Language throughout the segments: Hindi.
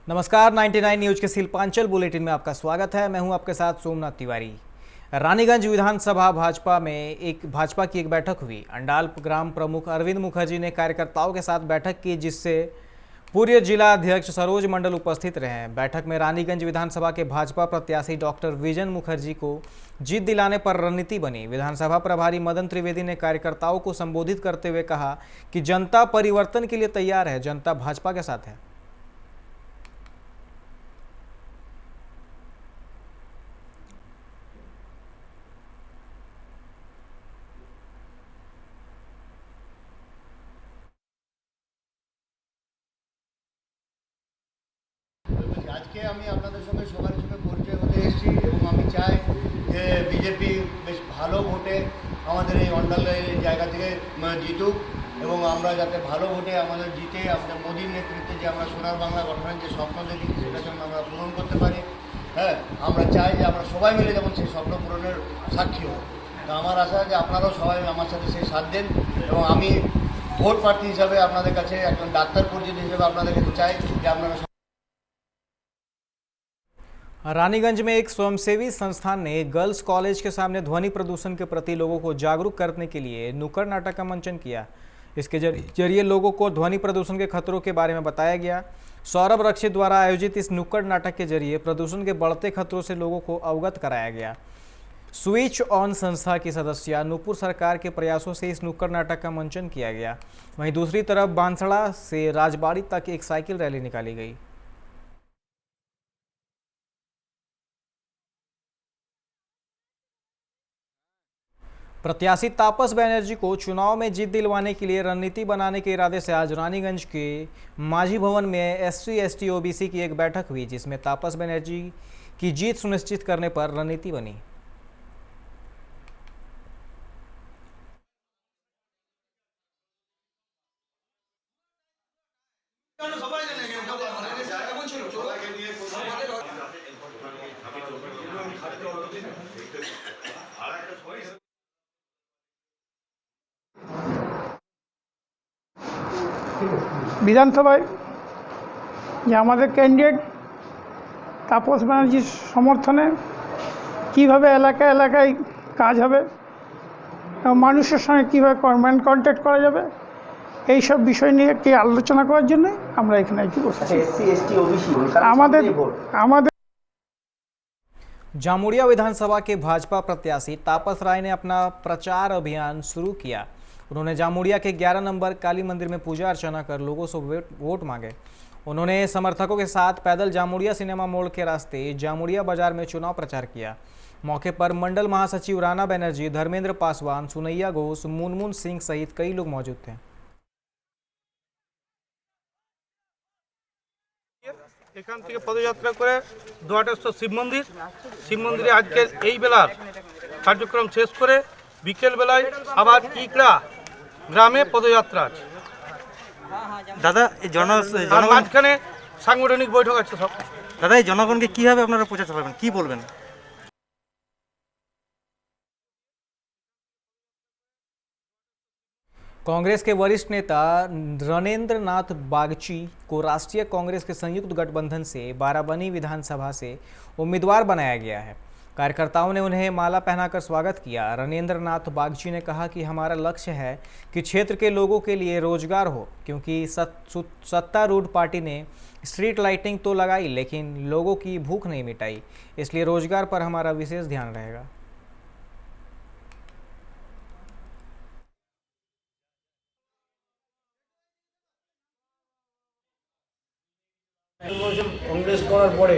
नमस्कार 99 न्यूज के शिल्पांचल बुलेटिन में आपका स्वागत है। मैं हूं आपके साथ सोमनाथ तिवारी। रानीगंज विधानसभा भाजपा की एक बैठक हुई। अंडाल ग्राम प्रमुख अरविंद मुखर्जी ने कार्यकर्ताओं के साथ बैठक की, जिससे पूर्व जिला अध्यक्ष सरोज मंडल उपस्थित रहे। बैठक में रानीगंज विधानसभा के भाजपा प्रत्याशी डॉक्टर विजन मुखर्जी को जीत दिलाने पर रणनीति बनी। विधानसभा प्रभारी मदन त्रिवेदी ने कार्यकर्ताओं को संबोधित करते हुए कहा कि जनता परिवर्तन के लिए तैयार है, जनता भाजपा के साथ है। আজকে আমি আপনাদের সঙ্গে সবার সঙ্গে পরিচয় হতে এসেছি এবং আমি চাই যে বিজেপি বেশ ভালো ভোটে আমাদের এই অন্ডালের জায়গা থেকে জিতুক এবং আমরা যাতে ভালো ভোটে আমাদের জিতে আমাদের মোদীর নেতৃত্বে যে আমরা সোনার বাংলা গঠনের যে স্বপ্ন দেখি সেটা যেন আমরা পূরণ করতে পারি। হ্যাঁ, আমরা চাই যে আমরা সবাই মিলে যেমন সেই স্বপ্ন পূরণের সাক্ষী হই। তো আমার আশা যে আপনারাও সবাই আমার সাথে সেই সাথ দেন এবং আমি ভোট প্রার্থী হিসাবে আপনাদের কাছে একজন ডাক্তার পরিচিত হিসেবে আপনাদের কাছে চাই যে আপনারা। रानीगंज में एक स्वयंसेवी संस्थान ने गर्ल्स कॉलेज के सामने ध्वनि प्रदूषण के प्रति लोगों को जागरूक करने के लिए नुक्कड़ नाटक का मंचन किया। इसके जरिए लोगों को ध्वनि प्रदूषण के खतरों के बारे में बताया गया। सौरभ रक्षित द्वारा आयोजित इस नुक्कड़ नाटक के जरिए प्रदूषण के बढ़ते खतरों से लोगों को अवगत कराया गया। स्विच ऑन संस्था की सदस्य नूपुर सरकार के प्रयासों से इस नुक्कड़ नाटक का मंचन किया गया। वहीं दूसरी तरफ बांसड़ा से राजबाड़ी तक एक साइकिल रैली निकाली गई। प्रत्याशी तापस बनर्जी को चुनाव में जीत दिलवाने के लिए रणनीति बनाने के इरादे से आज रानीगंज के माझी भवन में SC ST OBC की एक बैठक हुई, जिसमें तापस बनर्जी की जीत सुनिश्चित करने पर रणनीति बनी। বিধানসভায় যে আমাদের ক্যান্ডিডেট তাপস ব্যানার্জির সমর্থনে কীভাবে এলাকায় এলাকায় কাজ হবে এবং মানুষের সঙ্গে কীভাবে কন্ট্যাক্ট করা যাবে এই সব বিষয় নিয়ে একটি আলোচনা করার জন্য আমরা এখানে কি বসেছি। আমাদের जामुड़िया विधानसभा के भाजपा प्रत्याशी तापस राय ने अपना प्रचार अभियान शुरू किया। उन्होंने जामुड़िया के 11 नंबर काली मंदिर में पूजा अर्चना कर लोगों से वोट मांगे। उन्होंने समर्थकों के साथ पैदल जामुड़िया सिनेमा मोड़ के रास्ते जामुड़िया बाजार में चुनाव प्रचार किया। मौके पर मंडल महासचिव राणा बनर्जी, धर्मेंद्र पासवान, सुनैया घोष, मुनमुन सिंह सहित कई लोग मौजूद थे। এখান থেকে পদযাত্রা করে দোয়াটেশ্বর শিব মন্দিরে আজকে এই বেলার কার্যক্রম শেষ করে বিকেল বেলায় আবার ইকড়া গ্রামে পদযাত্রা আছে। দাদা এই মাঝখানে সাংগঠনিক বৈঠক আছে সব। দাদা এই জনগণকে কিভাবে আপনারা প্রচার চালাবেন, কি বলবেন? कांग्रेस के वरिष्ठ नेता रणेंद्र नाथ बागची को राष्ट्रीय कांग्रेस के संयुक्त गठबंधन से बाराबनी विधानसभा से उम्मीदवार बनाया गया है। कार्यकर्ताओं ने उन्हें माला पहनाकर स्वागत किया। रणेंद्र नाथ बागची ने कहा कि हमारा लक्ष्य है कि क्षेत्र के लोगों के लिए रोजगार हो, क्योंकि सत्तारूढ़ पार्टी ने स्ट्रीट लाइटिंग तो लगाई लेकिन लोगों की भूख नहीं मिटाई, इसलिए रोजगार पर हमारा विशेष ध्यान रहेगा। কংগ্রেস করার পরে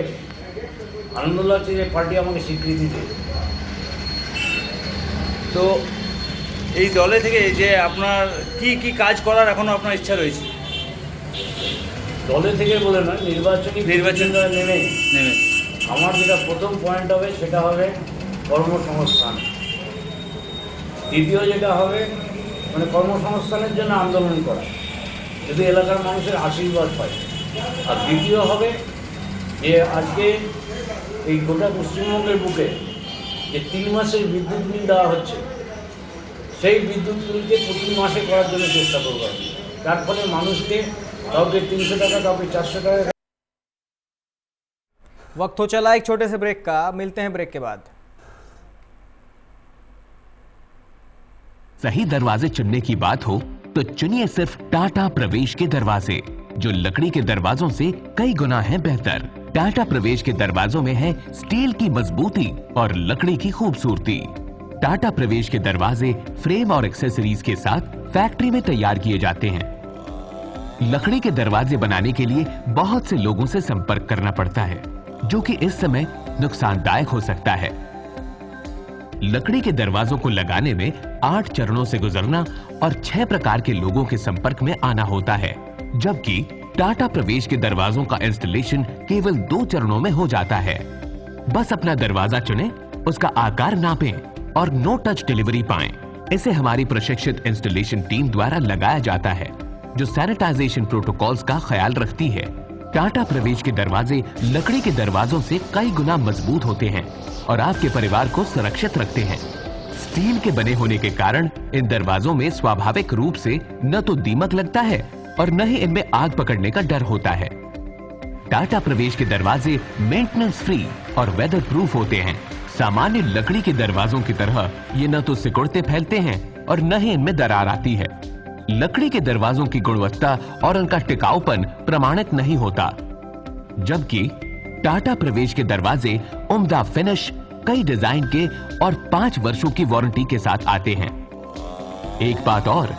আনন্দ লাগছে যে পার্টি আমাকে স্বীকৃতি দেয়। তো এই দলে থেকে যে আপনার কি কি কাজ করার এখনো আপনার ইচ্ছা রয়েছে? দলে থেকে বলে নয়, নির্বাচন নেমে আমার যেটা প্রথম পয়েন্ট হবে সেটা হবে কর্মসংস্থান। দ্বিতীয় যেটা হবে মানে কর্মসংস্থানের জন্য আন্দোলন করা, যদি এলাকার মানুষের আশীর্বাদ পায়। আর দ্বিতীয় হবে যে আজকে এই গোটা পশ্চিমবঙ্গের বুকে যে 3 মাসের বিদ্যুৎ বিল দেওয়া হচ্ছে, সেই বিদ্যুৎ বিলকে প্রতি মাসে করার জন্য চেষ্টা করবো। তার ফলে মানুষকে কাউকে 300 টাকা, কাউকে 400 টাকা वक्त हो चला एक छोटे से ब्रेक का, मिलते हैं ब्रेक के बाद। सही दरवाजे चुनने की बात हो तो चुनिए सिर्फ टाटा प्रवेश के दरवाजे, जो लकड़ी के दरवाजों से कई गुना है बेहतर। टाटा प्रवेश के दरवाजों में है स्टील की मजबूती और लकड़ी की खूबसूरती। टाटा प्रवेश के दरवाजे फ्रेम और एक्सेसरीज के साथ फैक्ट्री में तैयार किए जाते हैं। लकड़ी के दरवाजे बनाने के लिए बहुत से लोगों से संपर्क करना पड़ता है, जो कि इस समय नुकसानदायक हो सकता है। लकड़ी के दरवाजों को लगाने में 8 चरणों से गुजरना और 6 प्रकार के लोगों के संपर्क में आना होता है, जबकि टाटा प्रवेश के दरवाजों का इंस्टॉलेशन केवल 2 चरणों में हो जाता है। बस अपना दरवाजा चुनें, उसका आकार नापें और नो टच डिलीवरी पाएं। इसे हमारी प्रशिक्षित इंस्टॉलेशन टीम द्वारा लगाया जाता है, जो सैनिटाइजेशन प्रोटोकॉल्स का ख्याल रखती है। टाटा प्रवेश के दरवाजे लकड़ी के दरवाजों से कई गुना मजबूत होते हैं और आपके परिवार को सुरक्षित रखते हैं। स्टील के बने होने के कारण इन दरवाजों में स्वाभाविक रूप से न तो दीमक लगता है और न ही इनमें आग पकड़ने का डर होता है। टाटा प्रवेश के दरवाजे मेंटेनेंस फ्री और वेदर प्रूफ होते हैं। सामान्य लकड़ी के दरवाजों की तरह ये न तो सिकुड़ते फैलते हैं और न ही इनमें दरार आती है। लकड़ी के दरवाजों की गुणवत्ता और उनका टिकाऊपन प्रमाणित नहीं होता, जबकि टाटा प्रवेश के दरवाजे उम्दा फिनिश, कई डिजाइन के और 5 वर्षों की वारंटी के साथ आते हैं। एक बात और,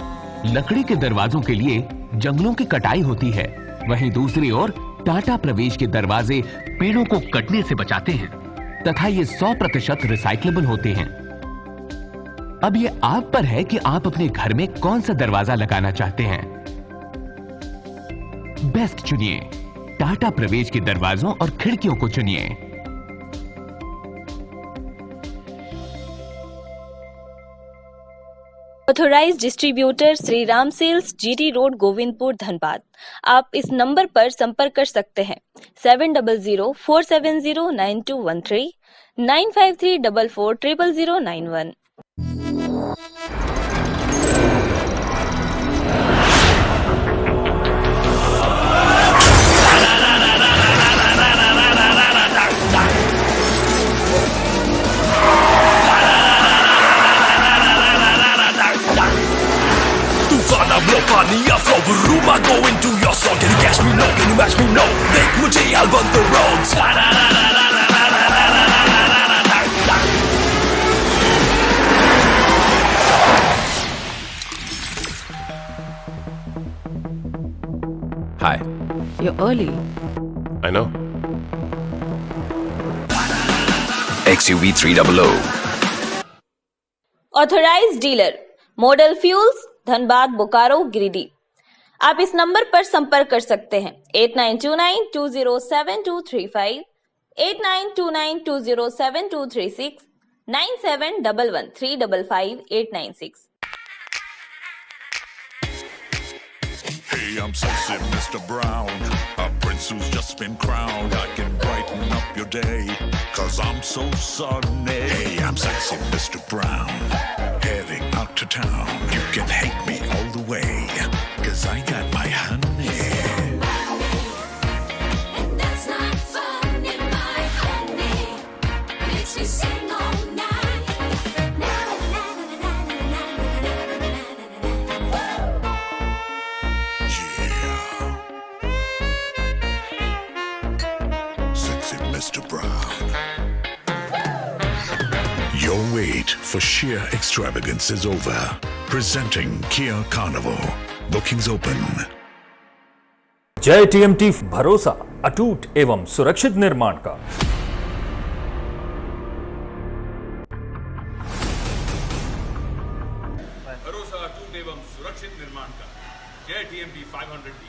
लकड़ी के दरवाजों के लिए जंगलों की कटाई होती है, वहीं दूसरी ओर टाटा प्रवेश के दरवाजे पेड़ों को कटने से बचाते हैं तथा ये 100% रिसाइक्लेबल होते हैं। अब ये आप पर है कि आप अपने घर में कौन सा दरवाजा लगाना चाहते हैं। बेस्ट चुनिए, टाटा प्रवेश के दरवाजों और खिड़कियों को चुनिए। Authorised distributor Shri Ram Sales, GT Road, Govindpur, Dhanbad. आप इस नंबर पर संपर्क कर सकते हैं 7004709213 9534400091। Mania flow room, I go into your song. Can you catch me? No. Can you match me? No. Make mujhe I'll run the roads. Hi. You're early. I know. XUV 300. Authorised dealer Model Fuels, Dhanbad, Bokaro, Giridih. आप इस नंबर पर संपर्क कर सकते हैं 8929207235, 8929207236, 9711355896। Hey, I'm sexy Mr. Brown, a prince who's just been crowned. I can brighten up your day, 'cause I'm so sunny. Hey, I'm sexy Mr. Brown, heading out to town. You can hate me all the way, 'cause I got my honey. And that's not funny, my honey makes me sing all night. Sexy Mr. Brown. Your wait for sheer extravagance is over. Presenting Kia Carnival. Bookings open. जय टीएमटी, भरोसा अटूट एवं सुरक्षित निर्माण का। भरोसा अटूट एवं सुरक्षित निर्माण का। जय टीएमटी 500D।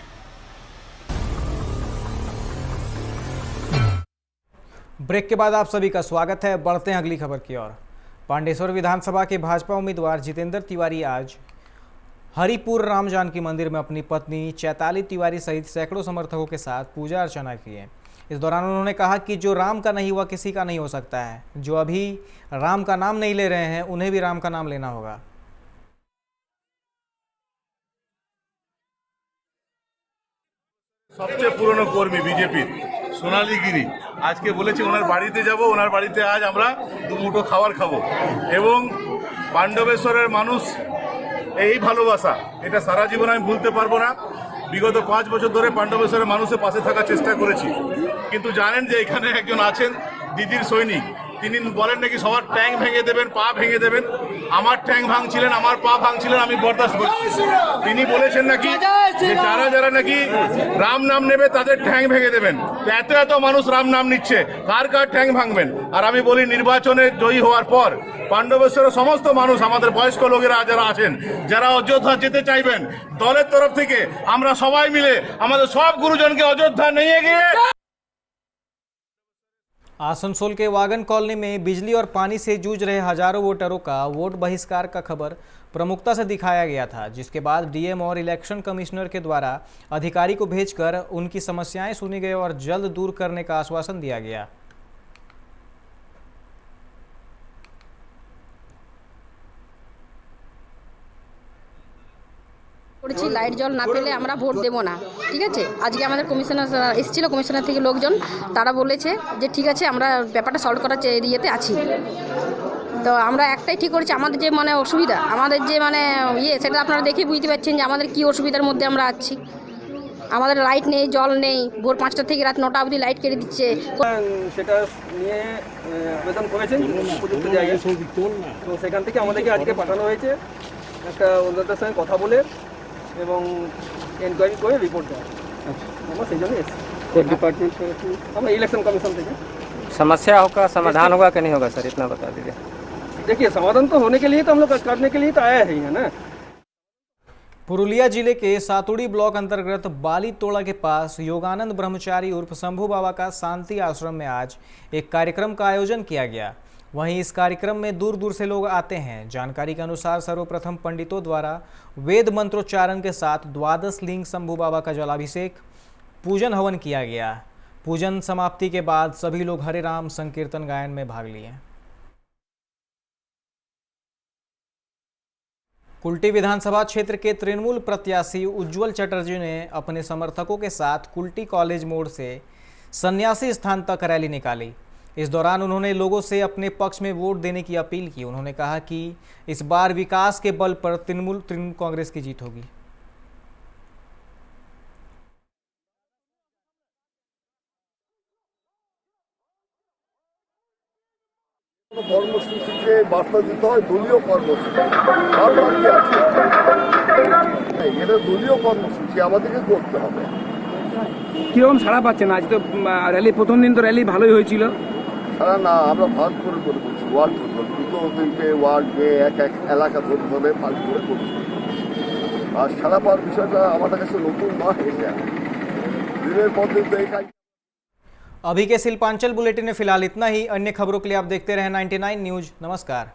ब्रेक के बाद आप सभी का स्वागत है। बढ़ते हैं अगली खबर की ओर। पांडेश्वर विधानसभा के भाजपा उम्मीदवार जितेंद्र तिवारी आज हरिपुर राम जानकी मंदिर में अपनी पत्नी चैताली तिवारी सहित सैकड़ों समर्थकों के साथ पूजा अर्चना की। इस दौरान उन्होंने कहा कि जो राम का नहीं हुआ किसी का नहीं हो सकता है। जो अभी राम का नाम नहीं ले रहे हैं उन्हें भी राम का नाम लेना होगा। সবচেয়ে পুরনো কর্মী বিজেপির সোনালী গিরি আজকে বলেছি ওনার বাড়িতে যাব, ওনার বাড়িতে আজ আমরা দুমুঠো খাবার খাবো। এবং পাণ্ডবেশ্বরের মানুষ এই ভালোবাসা এটা সারা জীবন আমি ভুলতে পারবো না। বিগত 5 বছর ধরে পাণ্ডবেশ্বরের মানুষের পাশে থাকার চেষ্টা করেছি, কিন্তু জানেন যে এখানে একজন আছেন দিদির সৈনিক, তিনি বলেন নাকি সবার ট্যাঙ্ক ভেঙে দেবেন, পা ভেঙে দেবেন। আমার ট্যাঙ্ক ভাঙছিলেন, আমার পা ভাঙছিলেন, আমি বরদাস্ত করছি। তিনি বলেছেন নাকি যে যারা যারা নাকি রাম নাম নেবে তাদের ট্যাঙ্ক ভেঙে দেবেন। তো এত এত মানুষ রাম নাম নিচ্ছে, কার কার ট্যাঙ্ক ভাঙবেন? আর আমি বলি নির্বাচনে জয়ী হওয়ার পর পাণ্ডবেশ্বরের সমস্ত মানুষ, আমাদের বয়স্ক লোকেরা যারা আছেন, যারা অযোধ্যা যেতে চাইবেন, দলের তরফ থেকে আমরা সবাই মিলে আমাদের সব গুরুজনকে অযোধ্যা নিয়ে গিয়ে। आसनसोल के वागन कॉलोनी में बिजली और पानी से जूझ रहे हजारों वोटरों का वोट बहिष्कार का खबर प्रमुखता से दिखाया गया था, जिसके बाद डीएम और इलेक्शन कमिश्नर के द्वारा अधिकारी को भेजकर उनकी समस्याएं सुनी गई और जल्द दूर करने का आश्वासन दिया गया। করেছি লাইট জল না পেলে আমরা ভোট দেবো না, ঠিক আছে। আজকে আমাদের কমিশনার এসেছিল, কমিশনার থেকে লোকজন, তারা বলেছে যে ঠিক আছে আমরা ব্যাপারটা সলভ করার ইয়েতে আছি। তো আমরা একটাই ঠিক করেছি, আমাদের যে মানে অসুবিধা, আমাদের যে মানে সেটা আপনারা দেখে বুঝতে পারছেন যে আমাদের কি অসুবিধার মধ্যে আমরা আছি। আমাদের লাইট নেই, জল নেই, ভোর 5টা থেকে রাত 9টা অবধি লাইট কেটে দিচ্ছে। সেটা নিয়ে আবেদন করেছেন উপযুক্ত জায়গায়, তো সেখান থেকে আমাদেরকে আজকে পাঠানো হয়েছে একটা ওনাদের সঙ্গে কথা বলে এবং এনকোয়ারি করে রিপোর্ট দেওয়া। আমরা সেই জন্য এসেছি। কোন ডিপার্টমেंट से? আমরা इलेक्शन कमीशन থেকে। समस्या होगा, समाधान होगा कि नहीं होगा सर, इतना बता दीजिए। देखिए समाधान तो होने के लिए तो हम लोग करने के लिए तो आया है ना। पुरुलिया जिले के सातुड़ी ब्लॉक अंतर्गत बाली तोड़ा के पास योगानंद ब्रह्मचारी उर्फ शंभू बाबा का शांति आश्रम में आज एक कार्यक्रम का आयोजन किया गया। वहीं इस कार्यक्रम में दूर दूर से लोग आते हैं। जानकारी के अनुसार सर्वप्रथम पंडितों द्वारा वेद मंत्रोच्चारण के साथ द्वादश लिंग शंभू बाबा का जलाभिषेक पूजन हवन किया गया। पूजन समाप्ति के बाद सभी लोग हरे राम संकीर्तन गायन में भाग लिए। कुल्टी विधानसभा क्षेत्र के तृणमूल प्रत्याशी उज्जवल चटर्जी ने अपने समर्थकों के साथ कुल्टी कॉलेज मोड़ से सन्यासी स्थान तक रैली निकाली। इस दौरान उन्होंने लोगों से अपने पक्ष में वोट देने की अपील की। उन्होंने कहा कि इस बार विकास के बल पर तृणमूल कांग्रेस की जीत होगी। কর্মসূচিকে বার্তা দিতে হয় দলীয় কর্মসূচি, বারবার কি আছে এটা দলীয় কর্মসূচি আমাদেরকে করতে হবে। কিরকম সাড়া পাচ্ছেন? আজ তো র্যালি প্রথম দিন তো র্যালি ভালোই হয়েছিল। সারা না, আমরা ভাগ করে করে করছি, ওয়ার্ড ধরে দুটো তিনটে ওয়ার্ড নিয়ে এক এক এলাকা ধরে ধরে ভাগ করে করছি। আর সারা পাওয়ার বিষয়টা আমাদের কাছে নতুন নয়, এটা দিনের পর দিন তো এই। अभी के शिल्पांचल बुलेटिन में फिलहाल इतना ही। अन्य खबरों के लिए आप देखते रहें 99 न्यूज। नमस्कार।